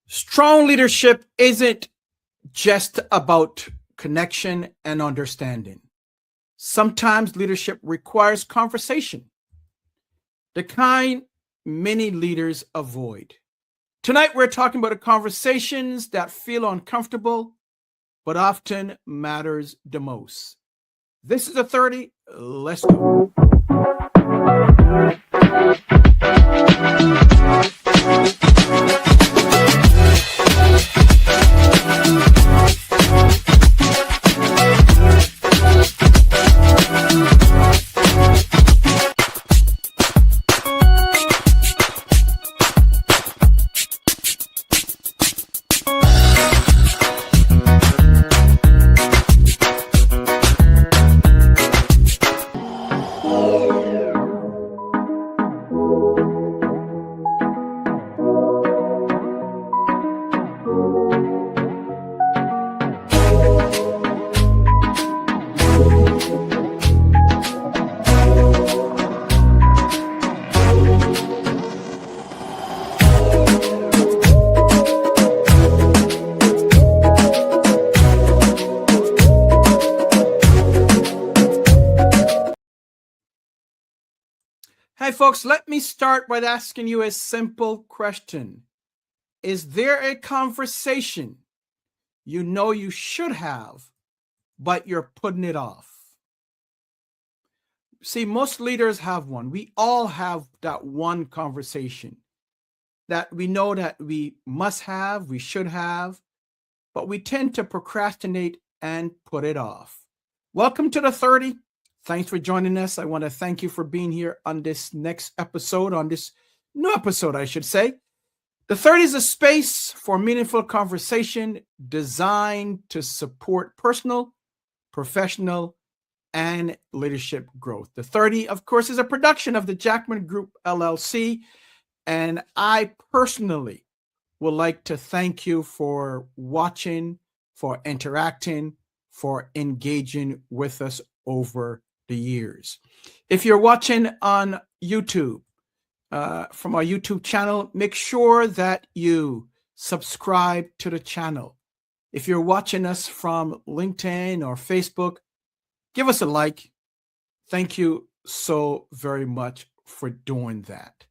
Strong leadership isn't just about connection and understanding. Sometimes leadership requires conversation, the kind many leaders avoid. Tonight, we're talking about the conversations that feel uncomfortable, but often matters the most. This is a 30. Let's go. Hey, folks, let me start by asking you a simple question. Is there a conversation you know you should have, but you're putting it off? See, most leaders have one. We all have that one conversation that we know that we must have, we should have, but we tend to procrastinate and put it off. Welcome to the 30. Thanks for joining us. I want to thank you for being here on this next episode, on this new episode, I should say. The 30 is a space for meaningful conversation designed to support personal, professional, and leadership growth. The 30, of course, is a production of the Jackman Group, LLC, and I personally would like to thank you for watching, for interacting, for engaging with us over the years. If you're watching on YouTube, from our YouTube channel, make sure that you subscribe to the channel. If you're watching us from LinkedIn or Facebook, give us a like. Thank you so very much for doing that.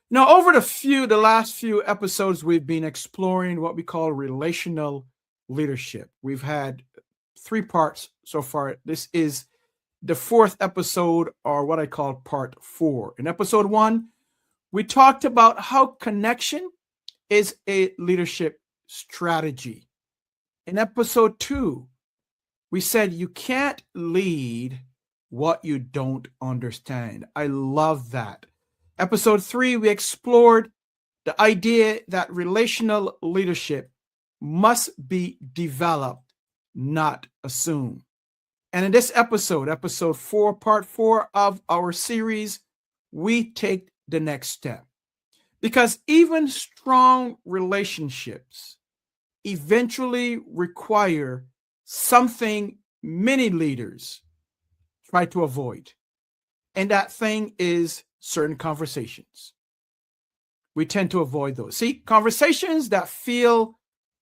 Now, over the last few episodes, we've been exploring what we call relational leadership. We've had 3 parts so far. This is the 4th episode, or what I call part 4. In episode 1, we talked about how connection is a leadership strategy. In episode 2, we said you can't lead what you don't understand. I love that. Episode 3, we explored the idea that relational leadership must be developed, not assumed. And in this episode 4, part 4 of our series, we take the next step. Because even strong relationships eventually require something many leaders try to avoid. And that thing is certain conversations. We tend to avoid those. See, conversations that feel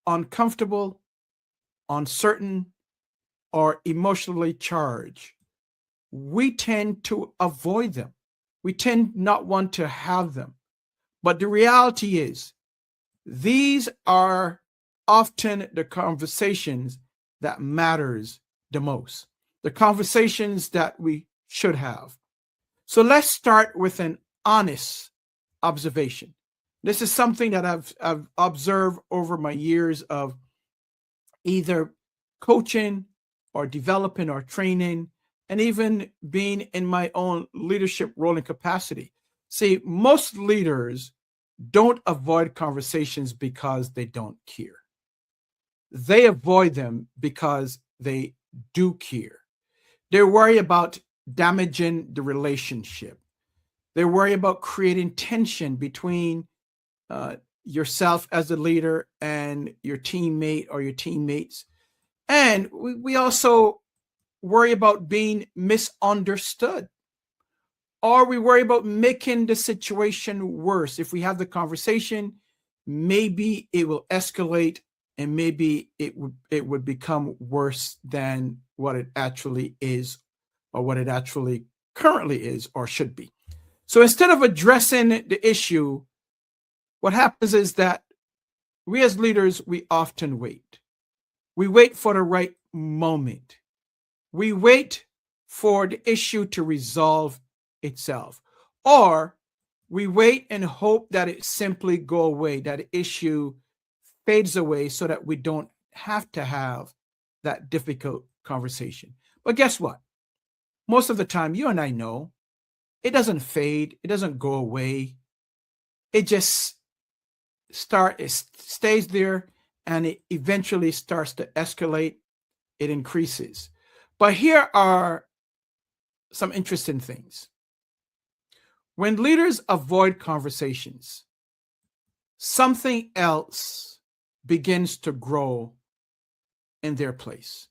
uncomfortable, uncertain, or emotionally charged, we tend to avoid them. We tend not want to have them. But the reality is, these are often the conversations that matters the most, the conversations that we should have. So let's start with an honest observation. This is something that I've observed over my years of either coaching or developing or training, and even being in my own leadership role and capacity. See, most leaders don't avoid conversations because they don't care. They avoid them because they do care. They worry about damaging the relationship. They worry about creating tension between yourself as a leader and your teammate or your teammates. And we also worry about being misunderstood, or we worry about making the situation worse. If we have the conversation, maybe it will escalate, and maybe it would become worse than what it actually is, or what it actually currently is or should be. So instead of addressing the issue, what happens is that we as leaders, we often wait. We wait for the right moment. We wait for the issue to resolve itself, or we wait and hope that it simply go away, that the issue fades away so that we don't have to have that difficult conversation. But guess what? Most of the time, you and I know it doesn't fade, it doesn't go away. It just it stays there, and it eventually starts to escalate. It increases. But here are some interesting things. When leaders avoid conversations, something else begins to grow in their place.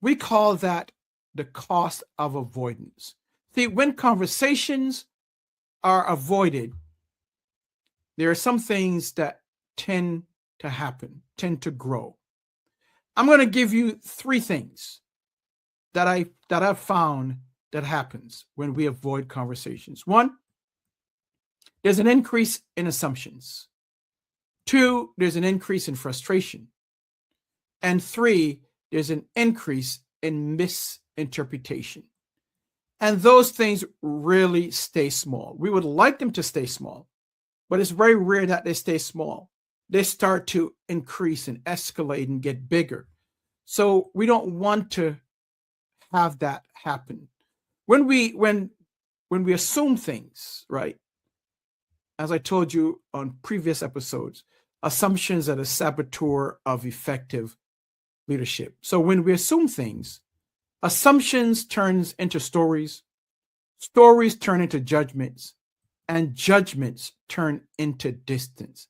We call that the cost of avoidance. See, when conversations are avoided, there are some things that tend to happen, tend to grow. I'm going to give you 3 things that I've found that happens when we avoid conversations. 1, there's an increase in assumptions. 2, there's an increase in frustration. And 3, there's an increase in misinterpretation. And those things really stay small. We would like them to stay small, but it's very rare that they stay small. They start to increase and escalate and get bigger. So we don't want to have that happen. When we assume things, right? As I told you on previous episodes, assumptions are the saboteur of effective leadership. So when we assume things, assumptions turns into stories, stories turn into judgments, and judgments turn into distance.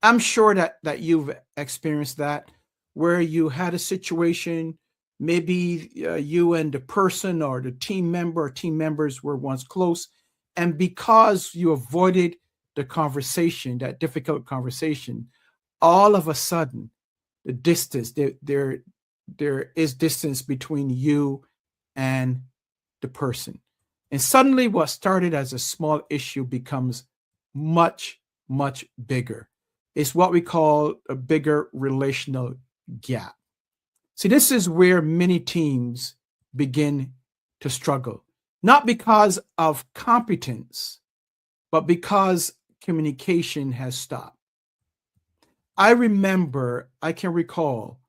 I'm sure that you've experienced that, where you had a situation, maybe you and the person or the team member or team members were once close, and because you avoided the conversation, that difficult conversation, all of a sudden, the distance, there is distance between you and the person. And suddenly what started as a small issue becomes much, much bigger. It's what we call a bigger relational gap. See, this is where many teams begin to struggle, not because of competence, but because communication has stopped. I can recall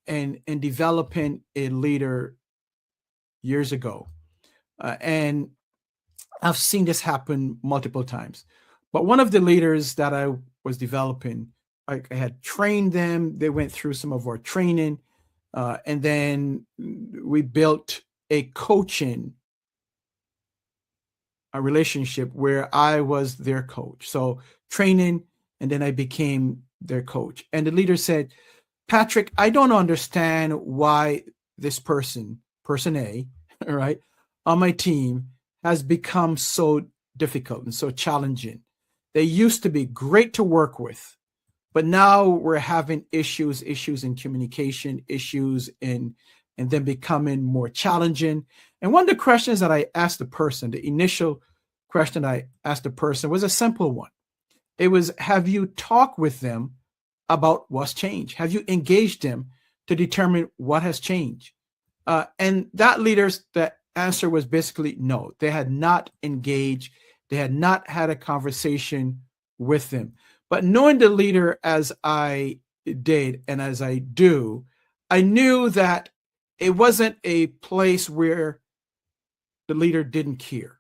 in developing a leader years ago, and I've seen this happen multiple times. But one of the leaders that I was developing, I had trained them. They went through some of our training, and then we built a coaching relationship where I was their coach. So training, and then I became their coach. And the leader said, Patrick, I don't understand why this person A, right, on my team has become so difficult and so challenging. They used to be great to work with, but now we're having issues in communication, issues in and then becoming more challenging. And one of the questions that I asked the person, the initial question I asked the person was a simple one. It was, have you talked with them about what's changed? Have you engaged them to determine what has changed? And the answer was basically no. They had not engaged. They had not had a conversation with them. But knowing the leader as I did and as I do, I knew that it wasn't a place where the leader didn't care.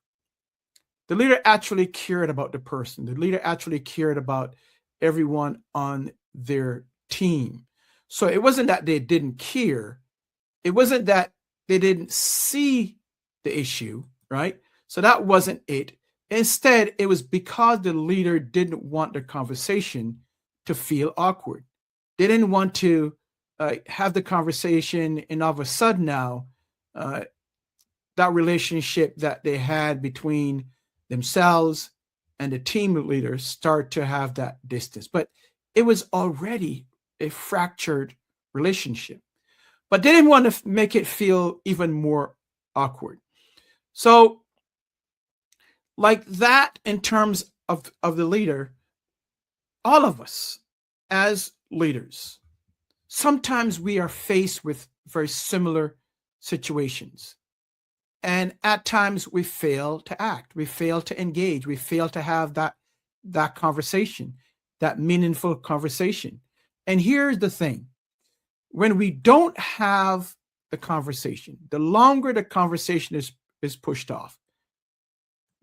The leader actually cared about the person. The leader actually cared about everyone on their team. So it wasn't that they didn't care. It wasn't that they didn't see the issue, right? So that wasn't it. Instead, it was because the leader didn't want the conversation to feel awkward. They didn't want to have the conversation, and all of a sudden now, uh, that relationship that they had between themselves and the team leaders start to have that distance. But it was already a fractured relationship. But they didn't want to make it feel even more awkward. So, like that, in terms of the leader, all of us as leaders, sometimes we are faced with very similar situations. And at times we fail to act, we fail to engage, we fail to have that conversation, that meaningful conversation. And here's the thing: when we don't have the conversation, the longer the conversation is pushed off,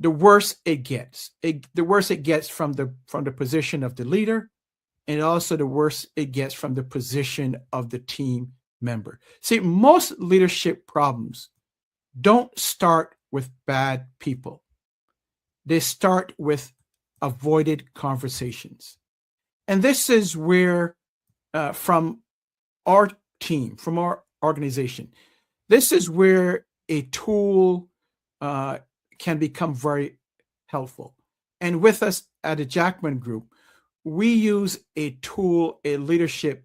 the worse it gets. The worse it gets from the position of the leader, and also the worse it gets from the position of the team member. See, most leadership problems don't start with bad people. They start with avoided conversations. And this is where, from our team, from our organization, this is where a tool can become very helpful. And with us at the Jackman Group, we use a tool, a leadership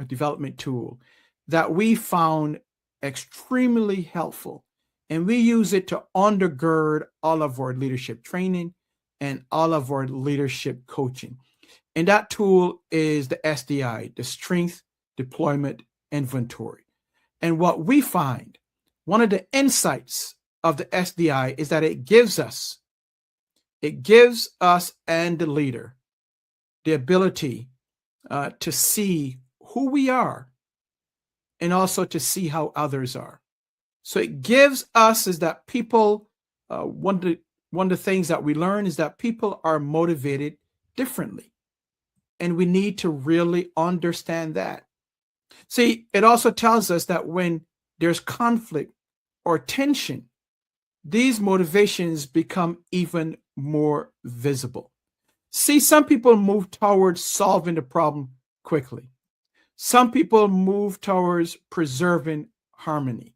development tool that we found extremely helpful. And we use it to undergird all of our leadership training and all of our leadership coaching. And that tool is the SDI, the Strength Deployment Inventory. And what we find, one of the insights of the SDI is that it gives us and the leader the ability to see who we are and also to see how others are. So it gives us is that people, one of the things that we learn is that people are motivated differently. And we need to really understand that. See, it also tells us that when there's conflict or tension, these motivations become even more visible. See, some people move towards solving the problem quickly. Some people move towards preserving harmony.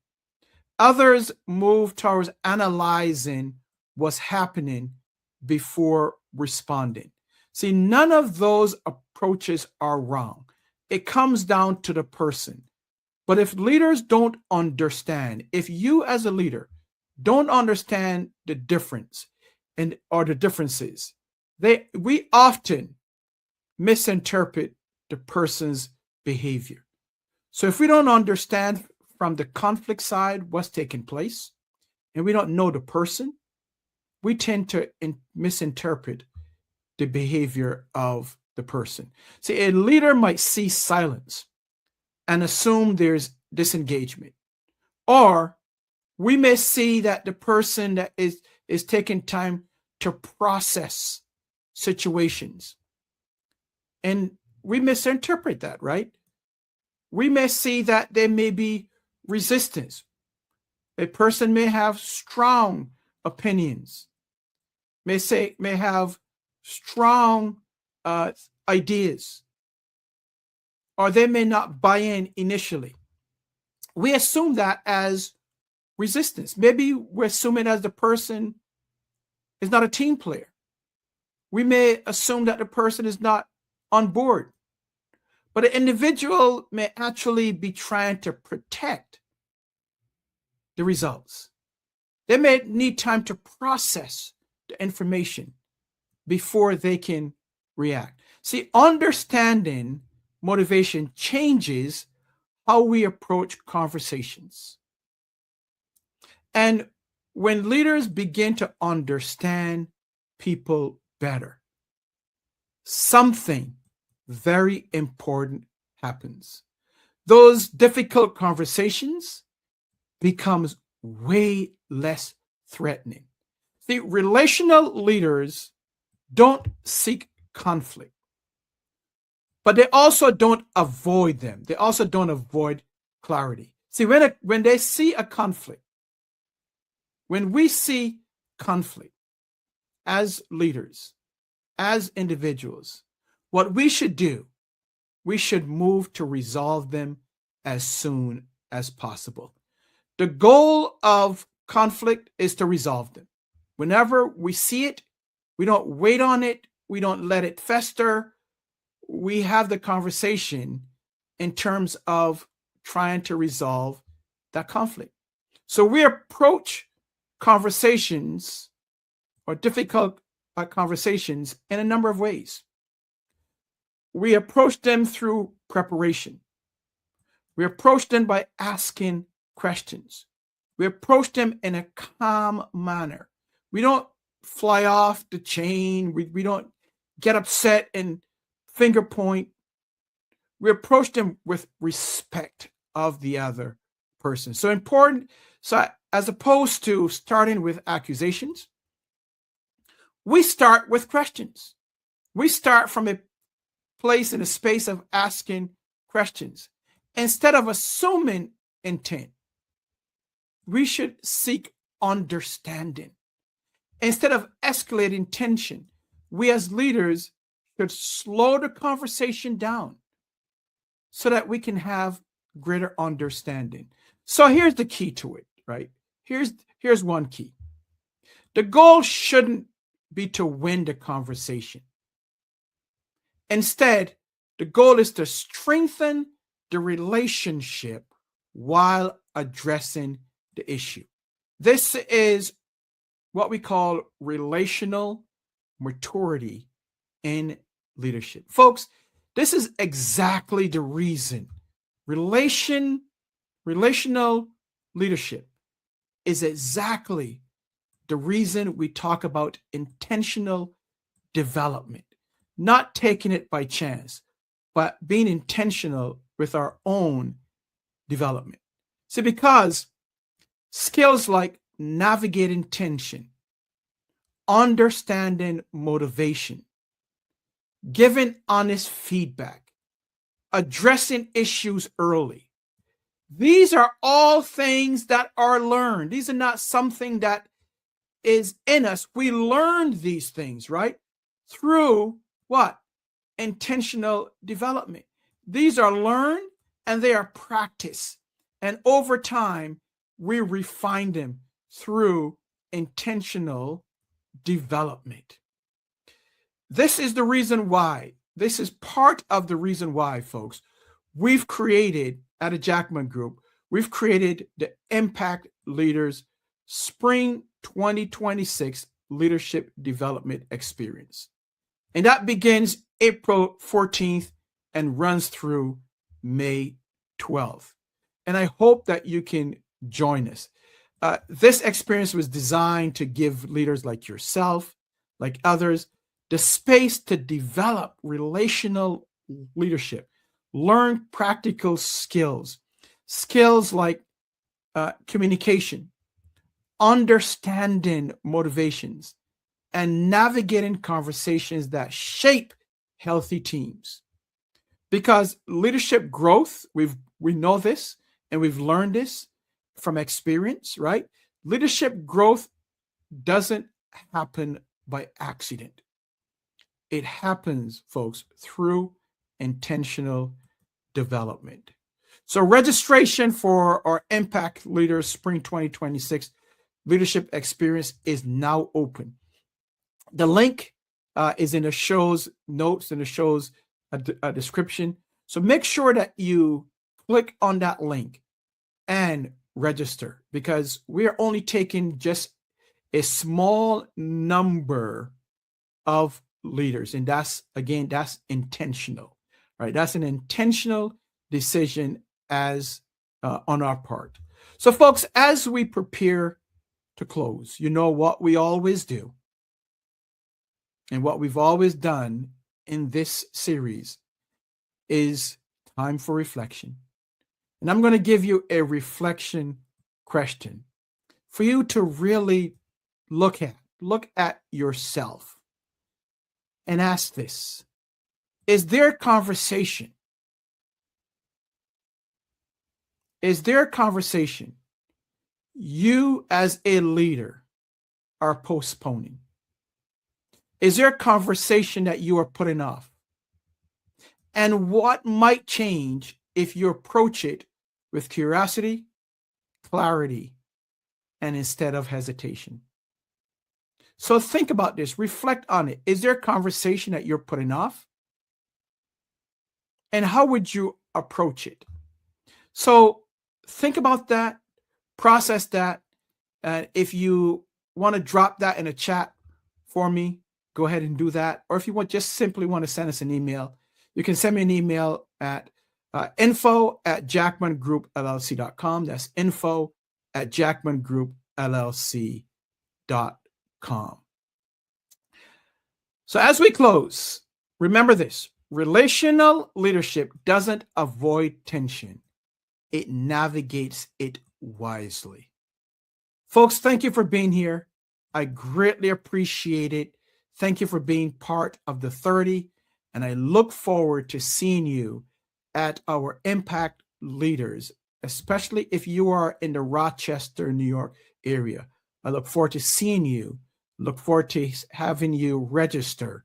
Others move towards analyzing what's happening before responding. See, none of those approaches are wrong. It comes down to the person. But if leaders don't understand, if you as a leader don't understand the difference or the differences, we often misinterpret the person's behavior. So if we don't understand from the conflict side what's taking place, and we don't know the person, we tend to misinterpret the behavior of the person. See, a leader might see silence and assume there's disengagement. Or we may see that the person that is taking time to process situations. And we misinterpret that, right? We may see that there may be resistance. A person may have strong opinions, may have strong ideas, or they may not buy in initially. We assume that as resistance. Maybe we assume it as the person is not a team player. We may assume that the person is not on board. But an individual may actually be trying to protect the results. They may need time to process the information before they can react. See, understanding motivation changes how we approach conversations. And when leaders begin to understand people better, something very important happens. Those difficult conversations becomes way less threatening. See, relational leaders don't seek conflict, but they also don't avoid them. They also don't avoid clarity. See, when they see a conflict, when we see conflict, as leaders, as individuals, what we should do, we should move to resolve them as soon as possible. The goal of conflict is to resolve them. Whenever we see it, we don't wait on it, we don't let it fester. We have the conversation in terms of trying to resolve that conflict. So we approach conversations or difficult conversations in a number of ways. We approach them through preparation. We approach them by asking questions. We approach them in a calm manner. We don't fly off the chain. We don't get upset and finger point. We approach them with respect of the other person. So important. So as opposed to starting with accusations, we start with questions. We start from a place in a space of asking questions. Instead of assuming intent, we should seek understanding. Instead of escalating tension, we as leaders should slow the conversation down so that we can have greater understanding. So here's the key to it, right? Here's one key. The goal shouldn't be to win the conversation. Instead, the goal is to strengthen the relationship while addressing the issue. This is what we call relational maturity in leadership. Folks, this is exactly the reason relational leadership is exactly the reason we talk about intentional development, not taking it by chance, but being intentional with our own development. See, because skills like navigating tension, understanding motivation, giving honest feedback, addressing issues early, these are all things that are learned. These are not something that is in us. We learn these things, right? Through what? Intentional development. These are learned and they are practiced. And over time, we refine them through intentional development. This is the reason why, this is part of the reason why, folks, we've created at a Jackman Group, we've created the Impact Leaders Spring 2026 Leadership Development Experience. And that begins April 14th and runs through May 12th. And I hope that you can join us. This experience was designed to give leaders like yourself, like others, the space to develop relational leadership, learn practical skills like communication, understanding motivations, and navigating conversations that shape healthy teams. Because leadership growth, we know this and we've learned this from experience, right? Leadership growth doesn't happen by accident. It happens, folks, through intentional development. So registration for our Impact Leaders Spring 2026 Leadership Experience is now open. The link is in the show's notes, in the show's description. So make sure that you click on that link and register, because we are only taking just a small number of leaders. And that's intentional, right? That's an intentional decision as on our part. So folks, as we prepare to close, you know what we always do and what we've always done in this series is time for reflection. And I'm going to give you a reflection question for you to really look at yourself and ask this: is there a conversation you as a leader are postponing? Is there a conversation that you are putting off? And what might change if you approach it with curiosity, clarity, and instead of hesitation? So think about this, reflect on it. Is there a conversation that you're putting off? And how would you approach it? So think about that, process that. And if you want to drop that in a chat for me, go ahead and do that. Or if you just simply want to send us an email, you can send me an email at info@jackmangroupllc.com. That's info@jackmangroupllc.com. So as we close, remember this: relational leadership doesn't avoid tension. It navigates it wisely. Folks, thank you for being here. I greatly appreciate it. Thank you for being part of the 30. And I look forward to seeing you at our Impact Leaders, especially if you are in the Rochester, New York area. I look forward to seeing you. Look forward to having you register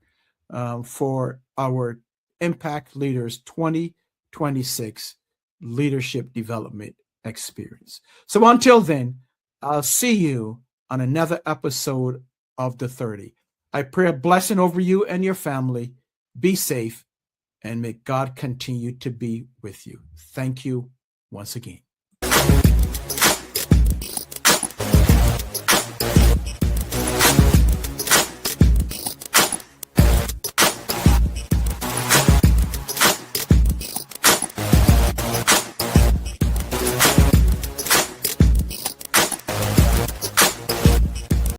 for our Impact Leaders 2026 Leadership Development Experience. So until then, I'll see you on another episode of the 30. I pray a blessing over you and your family. Be safe, and may God continue to be with you. Thank you once again.